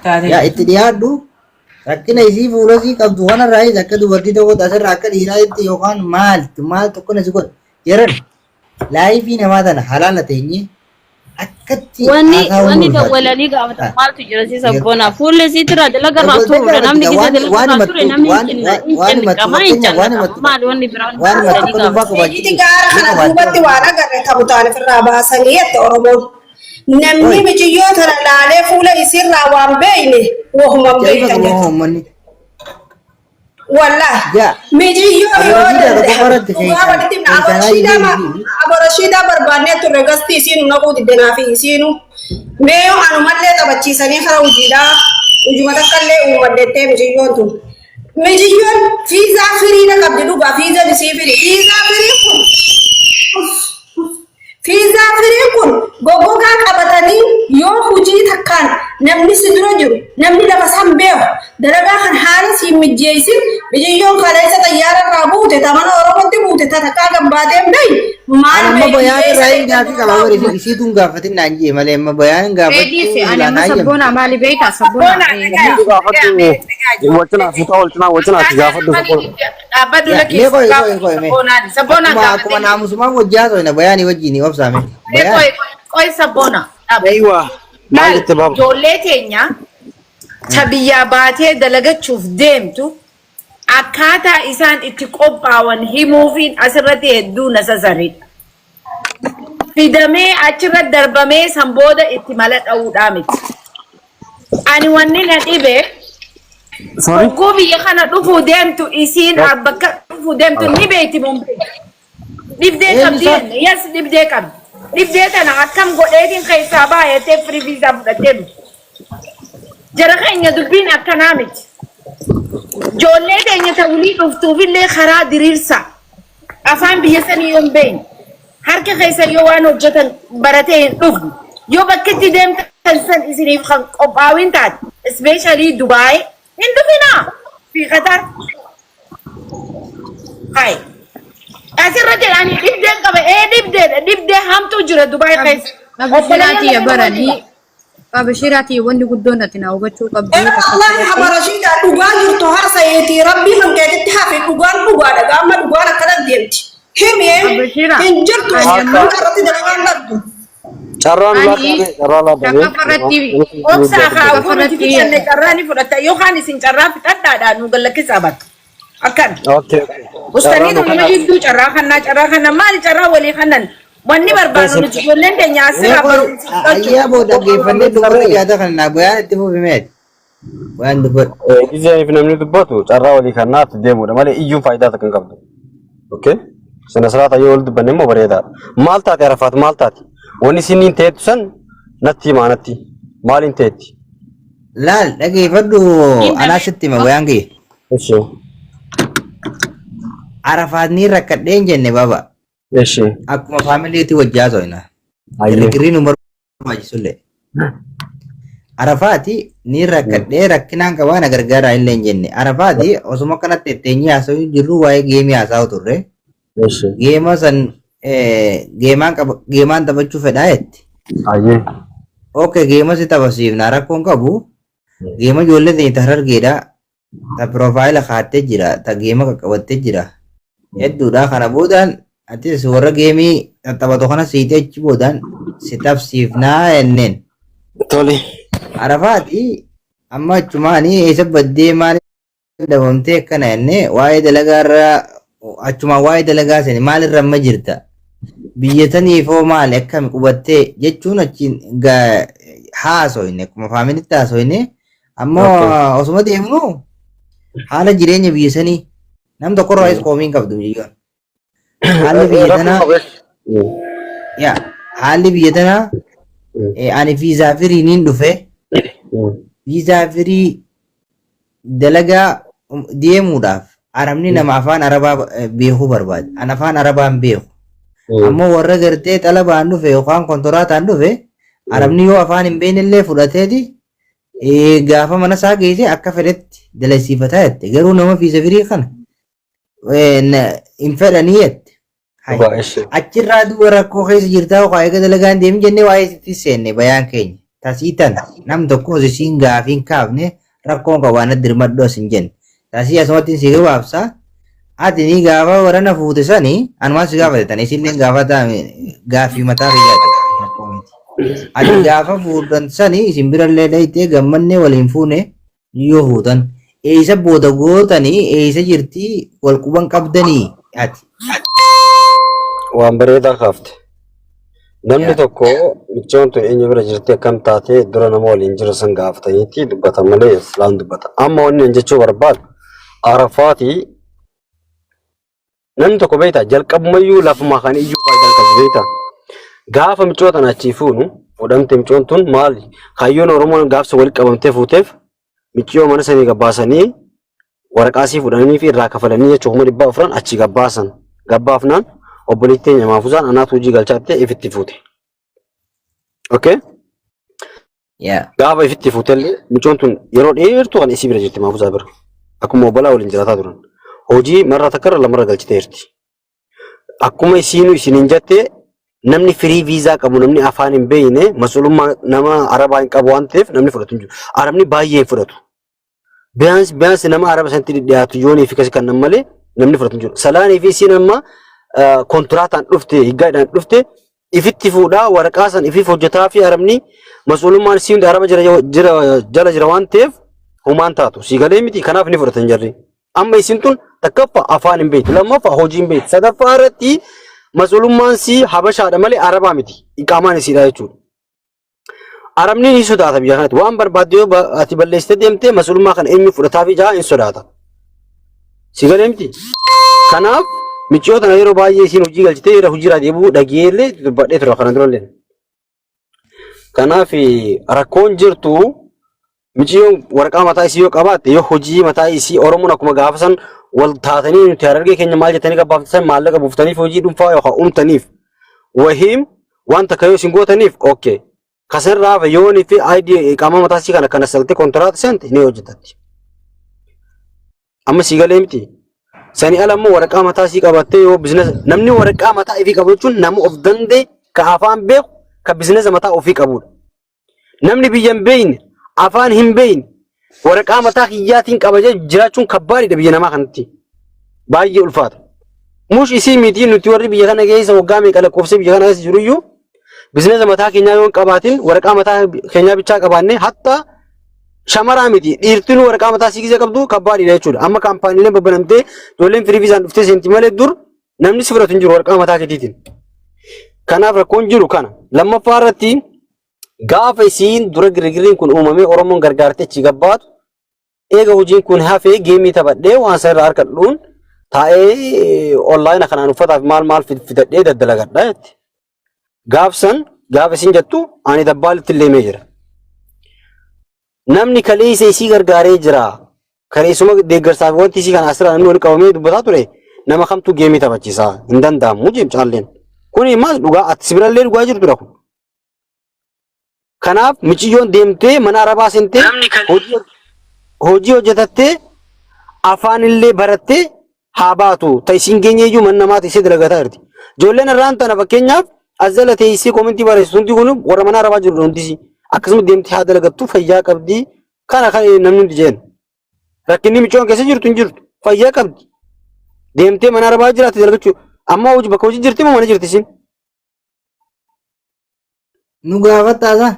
يا اتديادو rakkina isii fuula isii qabdu kanarraayis akka dubartii tokko asirraa akka dhiiraa itti yookaan maal tokko si godha jedhan laayifii namaa tana halaala teenye akkatti wanni dawwalanii gaafatan maaltu jira si sabboona fuulli isii tira dalaga irraa turre namni gisa dalaga irraa turre namni hin qamaa hin jallata maali wanni biraan dawwalanii gaafatan. Iti gaara kana duubatti waan agarre ta'u taane firraa baasanii jette Oromoon. Namni mijiyyoo tana laalee fuula isiirraa waan beeyne wahuma beeytan jedhu. Wallahi mijiyyoo yoo abarashiidhaa barbaannee turre gasti isiinu naquu diddenaa fi isiinu meeyoo anumallee taphachiisanii kara hojiidhaa hojuma takkaallee uumaddettee mijiyyoon tun. Mijiyyoon fiizaa firiidha qabdi dhugaa fiizaa isii firii fiizaa firii kun fiizaa firii kun goggogaa qabatanii yoo hojii takkaan namni si dura jiru namni lafa san beeku dalagaa kan haala si mijjeessin bijiyyoon kaleessa xayyaara irraa buute tamana Oromootti buute takkaa gambaateen beey maal amma bayaan irraa hin gaafi qaba wari isiituun gaafatin naan jee malee amma bayaan gaafachuu ana sabboona maali beeyta sabboona wajjina ati gaafadhu dhaabbadhu lakkee sabboona akkuma naamusumaan wajjaa to'ina bayaanii wajjini obsaame qoy sabboona aywa ijoollee teenya tabiyyaa baatee dalagachuuf deemtu akkaataa isaan itti qophaawan himuufiin asirratti hedduu nasasariidha. Fidamee achirra darbamee san booda itti mala dha'uudhaa miti. Ani wanni na dhibe hogguu biyya kana dhufuu deemtu isiin bakka dhufuu deemtu ni beeyti mumbee. Dhibdee qabdi jenne yes dhibdee qabdi. Dhibdee tana akkam godheetiin keessaa baay'atee firii viizaa fudhattee dhufu. Jara keenya dubbiin akkanaa miti. Ijoollee teenya ta'ulii dhuftuufillee karaa diriirsa. Afaan biyya sanii yoo hin beekne. Harka keessa yoo waan hojjetan baratee hin dhufne. Yoo bakka itti deemtan san isiniif kan qophaa'in taate. Ispeeshaalii Dubaay hin dhufinaa. Fi Qatar. Hai. Asirra jedhanii dhibdeen qaba. Dhibdee hamtuu jira Dubaay keessa. Abashiraati baranii. Abashiraati wanni guddoon ati na hubachuu qabdi. Wallahi abarashiidha dhugaa jirtu haasayeeti rabbii mangeetitti hafi dhugaan dhugaadha gaama dhugaan akkana deemti. Himee hin jirtu irratti dalagaan dhabdu. Carraan laatabe. Obsaa haa fuudhati fixanne carraani fudhatta yookaan isin carraa fixadhaadhaan nu gallakkisaa bakka. Akkan. Ustaanii nama jidduu carraa kannaa maali carraa walii kannan. Wanni barbaadu nuti ijoolleen teenya asirraa barumsa. Ayyaa booda geeffannee dubbata yaada kana bayaan itti fufimeeti. Bayaan dubbatu. Gizeen namni dubbatu carraa walii kannaatti deemuudha malee iyyuu faayidaa takka hin qabdu. Okay? Sana salaata yoo wal dubbanne immoo bareedaadha. Maal taate Arafaat maal taate? Wanni isiniin teettu san natti himaa natti. Maaliin teetti? Laal dhageeffadhu anaa sitti hima bayaan kiyya. Eshi. Arafaat ni rakkadheen jenne baba. Eshi. Akkuma faamiliitti wajjaa to'ina. Girgiriin umar barbaachisullee. Arafaati ni rakkadhee rakkinaan qabaa na gargaaraa illee hin jenne. Arafaati osuma kanatti etteenyee haasa'uu jirru waa'ee geemii haasa'u turre. Geema san geemaan taphachuu fedhaa jetti. Okay geema si taphasiifna rakkoon qabu. Geema ijoollee ta'e ta harargeedha. Ta piroofaayila kaattee jira. Ta geema qaqqabattee jira. Hedduudha kana boodaan atis warra geemii taphatu kana siitee achi boodaan si taphsiifnaa jenneen. Tole. Arafaati amma achumaanii eessa baddee maal dabamtee akkana jennee waa'ee dalagaarraa achumaan waa'ee dalagaa sani maalirra amma jirta biyya taniifoo maali akkami qubattee jechuun achiin haasoyne akkuma faamilitti haasoyne ammoo osuma deemnu haala jireenya biyya sanii nam tokkorraa qoomiin qabdu biyyoon haalli biyya tanaa haalli biyya tanaa ani viizaa firiiniin dhufe viizaa firii dalagaa deemuudhaaf arabni nama afaan arabaa beekuu barbaada. An afaan arabaan beeku. Ammoo warra gartee xalabaan dhufe yookaan kontoraataan dhufe arabni yoo afaan hin beeknellee fudhateeti gaafa mana isaa geesse akka fedhetti dalasiifataa jette. Garuu nama viizaa firii kana hin fedhanii jette. Achirraa duuba rakkoo keessa jirtaa yookaan eega dalagaan deemin jennee waa'ee itti seenne bayaan keenya. tasiitan nam tokko isiin gaafiin kaafne rakkoon qabaana dirmadhoo sin jenne tasii asumatti si gabaabsa ati ni gaafa warana fuute sanii anumaa si gaafatetan isinleen gaafata gaafii mataa kiyyaate ati gaafa fuudhan sanii isin birallee dhayitee gammannee waliin fuune yoo fuutan eeysa booda gootanii eeysa jirtii wal quban qabdanii ati. Waan bareedaa kaafte. Namni tokko michoon tun eenyu bira jirti akkam taate dura nama waliin jira san gaafataniitti dubbata malee islaan dubbata. Amma wanni an jechuu barbaadu Arafaati namni tokko beektaa jalqabumayyuu lafuma kan iyyuu faayidaan qabu beektaa. Gaafa michoo tana achii fuunu fudhamte michoon tun maali? Kaayyoon Oromoon gaafsa walitti qabamtee fuuteef michoo mana sanii gabbaasanii waraqaasii fudhanii fi irraa kafalanii jechuun 400 achi gabbaasan. Gabbaafnaan obboleettii nyamaafusaan anaatu hojii galchaattee ifitti fuute. Okay? Gaafa ifitti fuutellee michoon tun yeroo dheertuu kan isii bira jirti maafusaa bira. Akkuma obbolaa waliin jiraataa turan. Hojii marra takkarra lamarra galchiteerti. Akkuma isiniin jettee namni firii viizaa qabu namni afaan hin beekne mas'uulummaa nama arabaa hin qabu waan ta'eef namni fudhatu hin jiru. Arabni baay'ee fudhatu. Biyaansi nama araba sanatti dhiyaatu yoonii fi kasi kan malee namni fudhatu hin jiru. Salaanii fi isiin amma kontiraataan dhufte higgaadhaan dhufte ifitti fuudhaa waraqaa san ifiif hojjetaa fi arabni mas'uulummaan isiin araba jala jira waan ta'eef humaan taatu. Siigalee miti kanaaf ni fudhatan jarri. Amma isiin tun takkaffaa afaan hin beektu lammaffaa hojii hin beektu sadaffaa irratti mas'uulummaan si habashaadha malee arabaa miti iqaamaan isiidha jechuudha. Arabni ni sodaata biyya kanatti waan barbaadde yoo ati balleessitee deemtee mas'uulummaa kana eenyu fudhataa fi jaa hin sodaata. Siigalee miti. Kanaaf michoo tana yeroo baay'ee isiin hojii galchitee yeroo hojiirraa deebi'u dhageellee dubbadhee tura kana durallee. Kanaaf rakkoon jirtu michiyoon waraqaa mataa isii yoo qabaatte yoo hojii mataa isii Oromoon akkuma gaafa san wal taatanii nuti Harargee keenya maal jettanii gabbaaftan maallaqa buuftaniif hojii dhuunfaa yookaan uumtaniif wahiim wanta kayyoo isin gootaniif okay. Kasarraa yoonii fi ID qaama mataa isii kana saltee kontiraata seente ni hojjetatti. Amma siigalee miti. Sani ala immoo waraqaa mataa isii qabattee yoo bizinesa namni waraqaa mataa ofii qabu jechuun nama of danda'e ka afaan beeku ka bizinesa mataa ofii qabudha. Namni biyya hin beekne afaan hin beekne waraqaa mataa kiyyaatiin qabajee jiraachuun kabbaadidha biyya namaa kanatti. Baay'ee ulfaata. Mush isii miti nuti warri biyya kana keessa waggaa meeqa lakkoofsee biyya kana keessa jiruyyuu bizinesa mataa keenyaa yoo hin qabaatin waraqaa mataa keenyaa bichaa qabaannee hatta shamaraa miti dhiirtiin waraqaa mataa isii keessa qabdu kabbaadidha jechuudha. Amma kaampaaniileen babbanamtee ijoolleen firii viizaan dhuftee seenti malee dur namni si fudhatu hin jiru waraqaa mataa keetiitiin. Kanaaf rakkoon jiru kana lammaffaa irratti gaafa isiin dura girgirriin kun uumamee Oromoon gargaartee achi gabbaatu eega hojiin kun hafee geemii taphadhee waan sana irraa harkadhuun taa'ee onlaayina kanaan uffataaf maal fidadhee daddalagadha jetti. Gaafsan gaafa isiin jettu ani dabbaalitti illee mee jira. Namni kaleessa isii gargaaree jira. Kaleessuma deeggarsaaf wanti isii kana asirraa namni walitti qabamee dubbataa ture nama kamtu geemii taphachiisaa hin danda'amu jechuun caalleen. Kuni maal dhugaa ati sibirallee dhugaa jirtudha kun. Kanaaf miciyyoon deemtee mana arabaa seentee hojii hojjetattee afaan illee barattee haa baatu. Ta'isiin geenyeeyyuu mana namaa ta'isee dalagataa jirti. Ijoolleen irraan tana fakkeenyaaf azala ta'isee koomentii barreessitu hundi kun warra mana arabaa jiru hundisi. Akkasuma deemtee haa dalagattu fayyaa qabdi. Kana kan namni hundi jeen. Rakkinni michoon keessa jirtu hin jirtu. Fayyaa qabdi. Deemtee mana arabaa jiraatti dalagachuu. Amma hojii bakka hojii jirti moo mana jirti isin? Nu gaafataa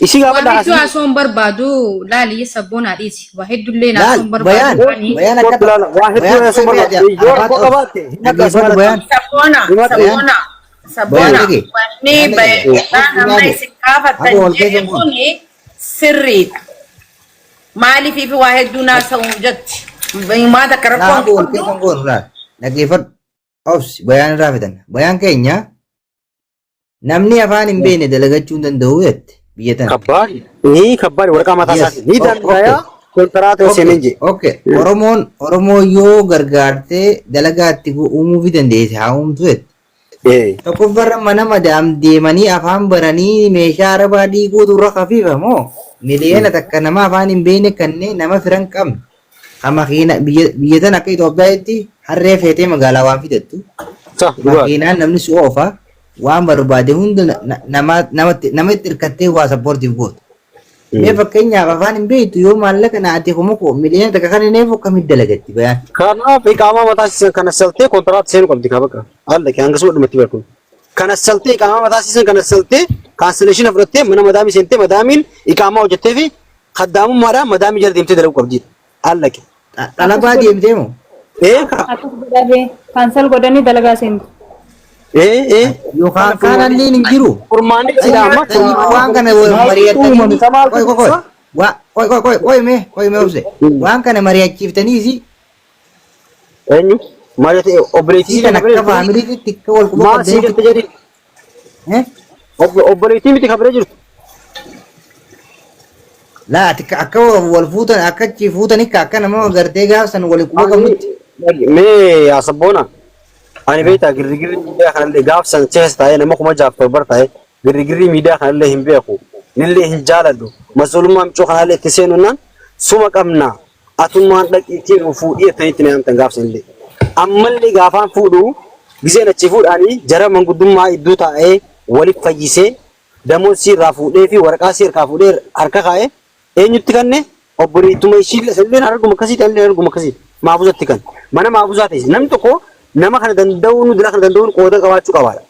isi gaafa daasii waan soon barbaadu laali sabboonaa dhiisi waa heddullee naa soon barbaadu bayaan akka waa hedduu soon barbaadu yoo rakkoo qabaatte sabboona wanni bayaan amma isin gaafattan jedhe kuni sirriidha. Maaliif waa hedduu naa sa'uu jetti maata akka rakkoon kun dhaggeeffadhu obsi bayaan irraa fidan bayaan keenya namni afaan hin beekne dalagachuu hin danda'u jette biyya tana. Kabbaari waraqaa mataa isaati ni danda'a kontiraata yoo seenee jee. Oromoo yoo gargaartee dalagaatti uumuu fi dandeesse haa uumtu jette. Tokkoffarra mana madaam deemanii afaan baranii meeshaa arabaa dhiiguutu irra hafiifa moo miliyoona takka nama afaan hin beekne kanneen nama firan qabne. Makiina biyya tana akka Itoophiyaatti harree feetee magaalaa waan fidattu. Makiinaan namni si oofa. waan barbaade hunda namatti hirkattee waa sappoortiif gootu. Mee fakkeenyaaf afaan hin beektu yoo maallaqa na ati homo miliyoona takka kan inni akkamitti dalagatti bayaan. Kanaaf iqaamaa mataa siisan kana saltee kontiraatti seenu qabdi kaa bakka. Haala kee hanga sumatti beekun. Kana saltee iqaamaa mataa siisan kana saltee kaansileeshina fudhattee mana madaamii seentee madaamiin iqaamaa hojjettee fi kaddaamummaadhaan madaamii jala deemtee dalagu qabdi. Haala kee. Dhalabaa deemtee moo? Kaansal godhanii dalagaa seentu. Yookaan kaanallee hin jiru. Furmaanni sidaama. Waan kana mari'attanii. Qoy mee obse. Waan kana mari'achiiftaniisi. Eenyu? Mari'ate obboleettii kan akka faamiliitti akka wal quba maal sii jette jedhi. Obboleettii miti kabiree jirtu. Laati akka wal fuutan akka achi fuutanii akka nama gartee gaafsan wal quba qabnutti. Mee asabboona. Ani beektaa girgirri miidiyaa kanallee gaafsan cees taa'ee nama kuma jaaftor bar taa'ee girgirri miidiyaa kanallee hin beeku. Nillee hin jaaladhu. Masulummaa micoo kanallee itti seenunnaan suma qabna. Atummaan dhaqiitiin fuudhii ettaniitti na yaamtan gaafsanillee. Ammallee gaafaan fuudhu giseen achi fuudhaanii jara manguddummaa iddoo taa'ee waliif fayyisee damoosii irraa fuudhee fi waraqaa sii harkaa fuudhee harka kaa'ee eenyutti kanne obboleettuma ishii illee arguma akkasii ta'ellee arguma akkasii maabuzatti kan mana maabuzaa ta'e namni tokko nama kana danda'uun dira kana danda'uun qooda qabaachuu qabaadha.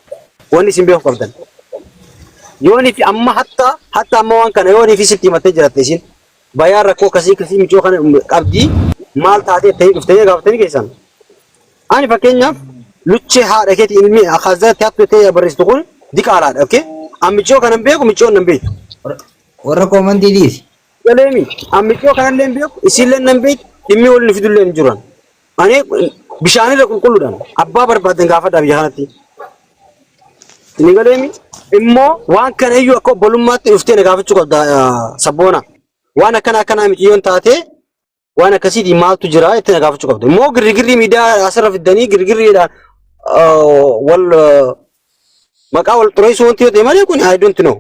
Wanni isin beeku qabdan. Yoonii fi amma hatta amma waan kana yoonii fi sitti himattee jiratte isin bayaan rakkoo akkasii micoo kana qabdii maal taatee ta'ee dhuftee gaafatanii keessan. Ani fakkeenyaaf luchee haadha keetii ilmi akaazatti hattu ta'ee barreessitu kun diqaalaadha. Okay? Ammicoo kana hin beeku micoon hin beektu. Warra koomantii dhiisi. Galeemi ammicoo kanallee hin beeku isiillee hin beektu dhimmi waliin fidullee hin jiran. Ani bishaanirra qulqulluudhaan abbaa barbaadan gaafadhaa biyya kanatti. Inni galeemi immoo waan kana iyyuu akka obbolummaatti dhuftee na gaafachuu qabda sabboona. Waan akkanaa miti yoon taate waan akkasiitii maaltu jira itti na gaafachuu qabda. Immoo girgirri miidiyaa asirra fiddanii girgirriidhaan wal maqaa wal xureessuu wanti yoo ta'e malee kun I don't know.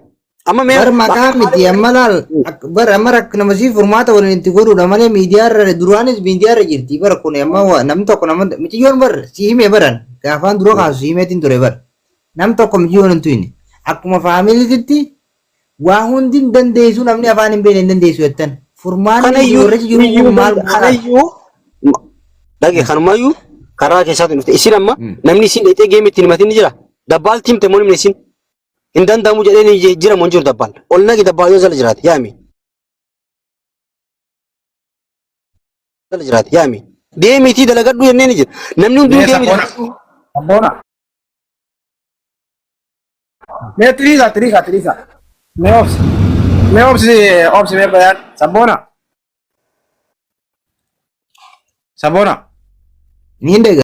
Amma mee bar maqaa miti amma laal bar amma nama sii furmaata waliin itti godhuudha malee miidiyaarra duraanis miidiyaarra jirti bar kun amma namni tokko nama miciyyoon bar si himee baran gaafaan duroo kaasu si himeetiin ture bar nam tokko miciyyoon hin tuyne akkuma faamiliititti waa hundi hin dandeessu namni afaan hin beekne hin dandeessu jettan furmaanni warra jiru maal kanayyuu dhage kanumayyuu karaa keessaatiin dhufte isin amma namni isin dheexee geemii ittiin himatiin ni jira dabbaal tiimte moo nimni isin hin danda'amu jedhee jira moo hin jiru dabbaal ol nagi dabbaal yoo jala jiraate yaami jala jiraate yaami deemiitii dalagadhu jennee ni jira namni hunduu deemii Sabboona. Mee Tiriisa. Mee obsi mee bayaan. Sabboona. ni ndega